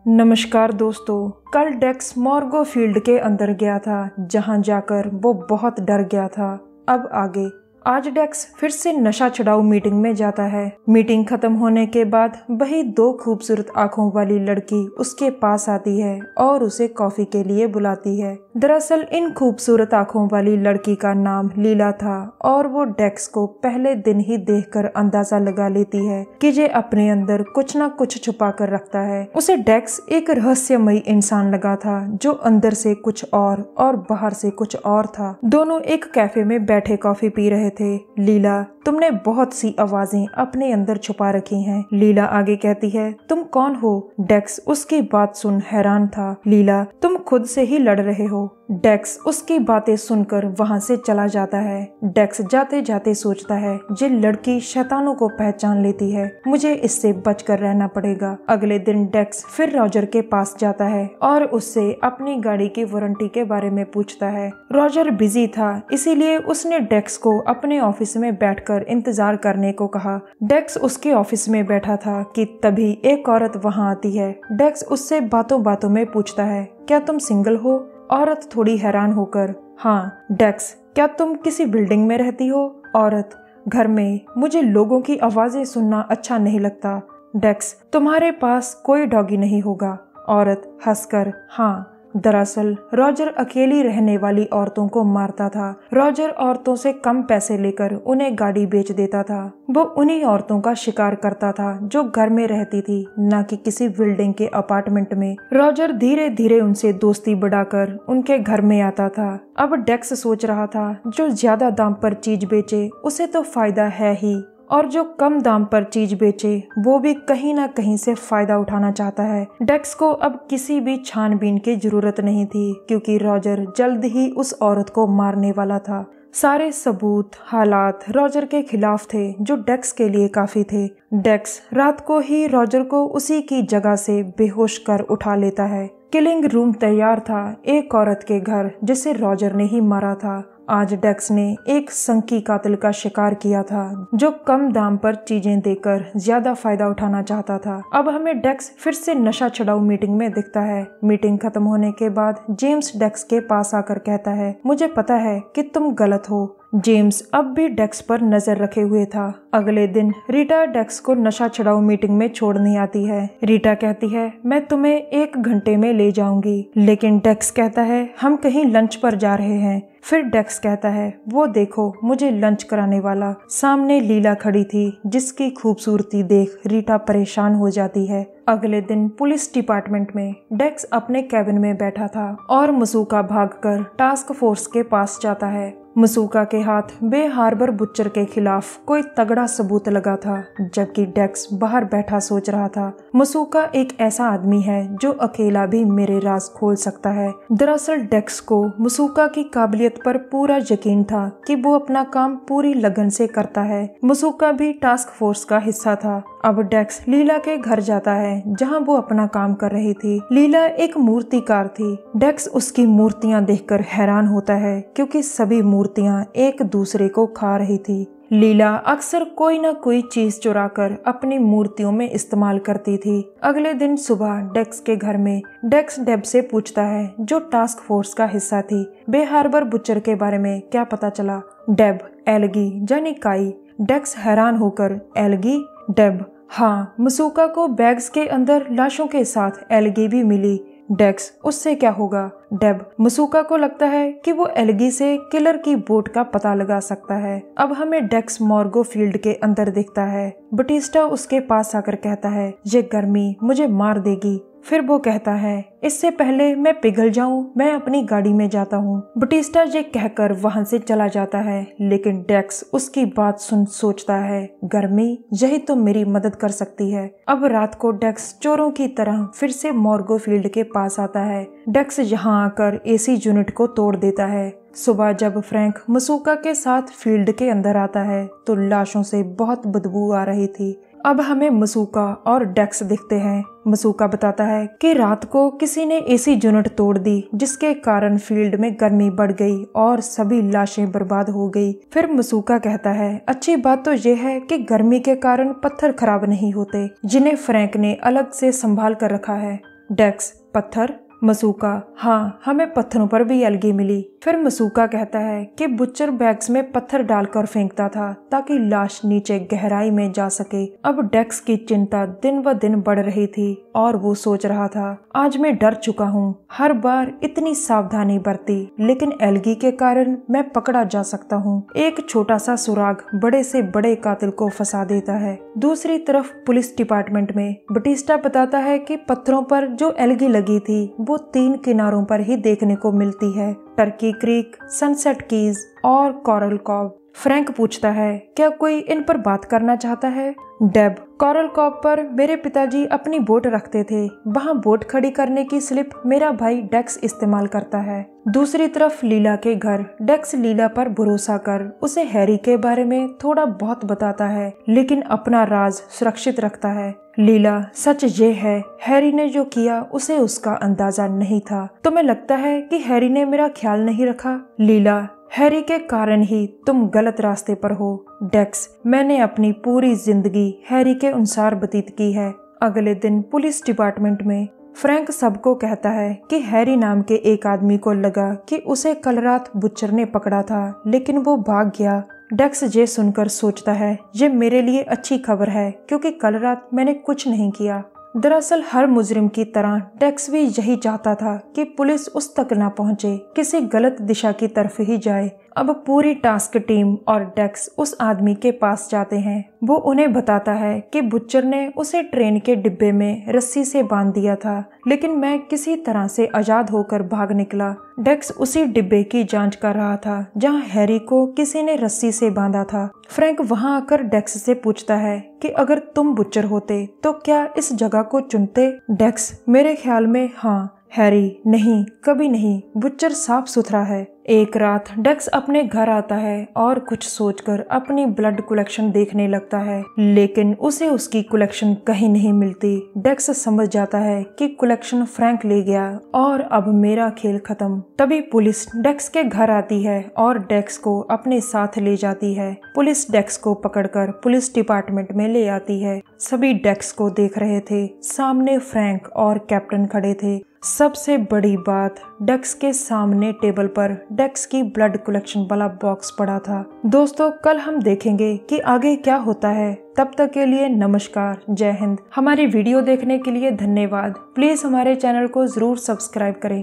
नमस्कार दोस्तों, कल डेक्स मॉर्गो फील्ड के अंदर गया था जहां जाकर वो बहुत डर गया था। अब आगे। आज डेक्स फिर से नशा छुड़ाऊ मीटिंग में जाता है। मीटिंग खत्म होने के बाद वही दो खूबसूरत आंखों वाली लड़की उसके पास आती है और उसे कॉफी के लिए बुलाती है। दरअसल इन खूबसूरत आंखों वाली लड़की का नाम लीला था और वो डेक्स को पहले दिन ही देखकर अंदाजा लगा लेती है कि ये अपने अंदर कुछ न कुछ छुपा कर रखता है। उसे डेक्स एक रहस्यमयी इंसान लगा था जो अंदर से कुछ और बाहर से कुछ और था। दोनों एक कैफे में बैठे कॉफी पी रहे थे। लीला, तुमने बहुत सी आवाजें अपने अंदर छुपा रखी हैं। लीला आगे कहती है, तुम कौन हो? डेक्स उसकी बात सुन हैरान था। लीला, तुम खुद से ही लड़ रहे हो। डेक्स उसकी बातें सुनकर वहां से चला जाता है। डेक्स जाते जाते सोचता है, ये लड़की शैतानों को पहचान लेती है, मुझे इससे बचकर रहना पड़ेगा। अगले दिन डेक्स फिर रॉजर के पास जाता है और उससे अपनी गाड़ी की वारंटी के बारे में पूछता है। रॉजर बिजी था, इसीलिए उसने डेक्स को अपने ऑफिस में बैठकर इंतजार करने को कहा। डेक्स उसके ऑफिस में बैठा था कि तभी एक औरत वहां आती है। डेक्स उससे बातों बातों में पूछता है, क्या तुम सिंगल हो? औरत थोड़ी हैरान होकर, हाँ। डेक्स, क्या तुम किसी बिल्डिंग में रहती हो? औरत, घर में। मुझे लोगों की आवाजें सुनना अच्छा नहीं लगता। डेक्स, तुम्हारे पास कोई डॉगी नहीं होगा? औरत हंसकर, हाँ। दरअसल रॉजर अकेली रहने वाली औरतों को मारता था। रॉजर औरतों से कम पैसे लेकर उन्हें गाड़ी बेच देता था। वो उन्हीं औरतों का शिकार करता था जो घर में रहती थी, न कि किसी बिल्डिंग के अपार्टमेंट में। रॉजर धीरे धीरे उनसे दोस्ती बढ़ाकर उनके घर में आता था। अब डेक्स सोच रहा था, जो ज्यादा दाम पर चीज बेचे उसे तो फायदा है ही, और जो कम दाम पर चीज बेचे वो भी कहीं ना कहीं से फायदा उठाना चाहता है। डेक्स को अब किसी भी छानबीन की जरूरत नहीं थी क्योंकि रॉजर जल्द ही उस औरत को मारने वाला था। सारे सबूत, हालात रॉजर के खिलाफ थे जो डेक्स के लिए काफी थे। डेक्स रात को ही रॉजर को उसी की जगह से बेहोश कर उठा लेता है। किलिंग रूम तैयार था एक औरत के घर जिसे रॉजर ने ही मारा था। आज डेक्स ने एक संकी कातिल का शिकार किया था जो कम दाम पर चीजें देकर ज्यादा फायदा उठाना चाहता था। अब हमें डेक्स फिर से नशा छुड़ाऊ मीटिंग में दिखता है। मीटिंग खत्म होने के बाद जेम्स डेक्स के पास आकर कहता है, मुझे पता है कि तुम गलत हो। जेम्स अब भी डेक्स पर नजर रखे हुए था। अगले दिन रीटा डेक्स को नशा छुड़ाऊ मीटिंग में छोड़ने आती है। रीटा कहती है, मैं तुम्हें 1 घंटे में ले जाऊंगी, लेकिन डेक्स कहता है, हम कहीं लंच पर जा रहे हैं। फिर डेक्स कहता है, वो देखो मुझे लंच कराने वाला। सामने लीला खड़ी थी जिसकी खूबसूरती देख रीटा परेशान हो जाती है। अगले दिन पुलिस डिपार्टमेंट में डेक्स अपने कैबिन में बैठा था और मसूका भागकर टास्क फोर्स के पास जाता है। मसूका के हाथ बे हार्बर बुच्चर के खिलाफ कोई तगड़ा सबूत लगा था, जबकि डेक्स बाहर बैठा सोच रहा था, मसूका एक ऐसा आदमी है जो अकेला भी मेरे राज खोल सकता है। दरअसल डेक्स को मसूका की काबिलियत पर पूरा यकीन था कि वो अपना काम पूरी लगन से करता है। मसूका भी टास्क फोर्स का हिस्सा था। अब डेक्स लीला के घर जाता है जहां वो अपना काम कर रही थी। लीला एक मूर्तिकार थी। डेक्स उसकी मूर्तियां देखकर हैरान होता है क्योंकि सभी मूर्तियां एक दूसरे को खा रही थी। लीला अक्सर कोई न कोई चीज चुराकर अपनी मूर्तियों में इस्तेमाल करती थी। अगले दिन सुबह डेक्स के घर में डेक्स डेब से पूछता है जो टास्क फोर्स का हिस्सा थी, बे हार्बर बुच्चर के बारे में क्या पता चला? डेब, एलगी यानी काई। डेक्स हैरान होकर, एलगी? डेब, हाँ, मसूका को बैग्स के अंदर लाशों के साथ एलगी भी मिली। डेक्स, उससे क्या होगा? डेब, मसूका को लगता है कि वो एलगी से किलर की बोट का पता लगा सकता है। अब हमें डेक्स मॉर्गो फील्ड के अंदर दिखता है। बटिस्टा उसके पास आकर कहता है, ये गर्मी मुझे मार देगी। फिर वो कहता है, इससे पहले मैं पिघल जाऊं, मैं अपनी गाड़ी में जाता हूँ। बटिस्टा ये कहकर वहां से चला जाता है, लेकिन डेक्स उसकी बात सुन सोचता है, गर्मी यही तो मेरी मदद कर सकती है। अब रात को डेक्स चोरों की तरह फिर से मॉर्गो फील्ड के पास आता है। डेक्स यहाँ आकर एसी यूनिट को तोड़ देता है। सुबह जब फ्रैंक मसूका के साथ फील्ड के अंदर आता है तो लाशों से बहुत बदबू आ रही थी। अब हमें मसूका और डेक्स दिखते हैं। मसूका बताता है कि रात को किसी ने एसी यूनिट तोड़ दी, जिसके कारण फील्ड में गर्मी बढ़ गई और सभी लाशें बर्बाद हो गई। फिर मसूका कहता है अच्छी बात तो ये है कि गर्मी के कारण पत्थर खराब नहीं होते, जिन्हें फ्रैंक ने अलग से संभाल कर रखा है। डेक्स पत्थर? मसूका हाँ, हमें पत्थरों पर भी एल्गी मिली। फिर मसूका कहता है कि बुचर बैग्स में पत्थर डालकर फेंकता था ताकि लाश नीचे गहराई में जा सके। अब डेक्स की चिंता दिन ब दिन बढ़ रही थी और वो सोच रहा था आज मैं डर चुका हूँ, हर बार इतनी सावधानी बरती, लेकिन एल्गी के कारण मैं पकड़ा जा सकता हूँ। एक छोटा सा सुराग बड़े से बड़े कातिल को फंसा देता है। दूसरी तरफ पुलिस डिपार्टमेंट में बटिस्टा बताता है कि पत्थरों पर जो एल्गी लगी थी वो 3 किनारों पर ही देखने को मिलती है, टर्की क्रीक, सनसेट कीज और कोरल कॉव। फ्रैंक पूछता है क्या कोई इन पर बात करना चाहता है? डेब कोरल कॉव पर मेरे पिताजी अपनी बोट रखते थे, वहाँ बोट खड़ी करने की स्लिप मेरा भाई डेक्स इस्तेमाल करता है। दूसरी तरफ लीला के घर डेक्स लीला पर भरोसा कर उसे हैरी के बारे में थोड़ा बहुत बताता है, लेकिन अपना राज सुरक्षित रखता है। लीला सच ये है हैरी ने जो किया उसे उसका अंदाजा नहीं था। तुम्हें लगता है कि हैरी ने मेरा ख्याल नहीं रखा? लीला हैरी के कारण ही तुम गलत रास्ते पर हो। डेक्स मैंने अपनी पूरी जिंदगी हैरी के अनुसार व्यतीत की है। अगले दिन पुलिस डिपार्टमेंट में फ्रैंक सबको कहता है कि हैरी नाम के एक आदमी को लगा कि उसे कल रात बुचर ने पकड़ा था, लेकिन वो भाग गया। डेक्स ये सुनकर सोचता है ये मेरे लिए अच्छी खबर है, क्योंकि कल रात मैंने कुछ नहीं किया। दरअसल हर मुजरिम की तरह डेक्स भी यही चाहता था कि पुलिस उस तक ना पहुंचे, किसी गलत दिशा की तरफ ही जाए। अब पूरी टास्क टीम और डेक्स उस आदमी के पास जाते हैं। वो उन्हें बताता है कि बुचर ने उसे ट्रेन के डिब्बे में रस्सी से बांध दिया था, लेकिन मैं किसी तरह से आजाद होकर भाग निकला। डेक्स उसी डिब्बे की जांच कर रहा था जहां हैरी को किसी ने रस्सी से बांधा था। फ्रैंक वहां आकर डेक्स से पूछता है कि अगर तुम बुचर होते तो क्या इस जगह को चुनते? डेक्स मेरे ख्याल में हाँ। हैरी नहीं, कभी नहीं, बुचर साफ सुथरा है। एक रात डेक्स अपने घर आता है और कुछ सोचकर अपनी ब्लड कलेक्शन देखने लगता है, लेकिन उसे उसकी कलेक्शन कहीं नहीं मिलती। डेक्स समझ जाता है कि कलेक्शन फ्रैंक ले गया और अब मेरा खेल खत्म। तभी पुलिस डेक्स के घर आती है और डेक्स को अपने साथ ले जाती है। पुलिस डेक्स को पकड़कर पुलिस डिपार्टमेंट में ले आती है। सभी डेक्स को देख रहे थे, सामने फ्रैंक और कैप्टन खड़े थे। सबसे बड़ी बात, डेक्स के सामने टेबल पर डेक्स की ब्लड कलेक्शन वाला बॉक्स पड़ा था। दोस्तों कल हम देखेंगे कि आगे क्या होता है। तब तक के लिए नमस्कार, जय हिंद। हमारी वीडियो देखने के लिए धन्यवाद। प्लीज हमारे चैनल को जरूर सब्सक्राइब करें।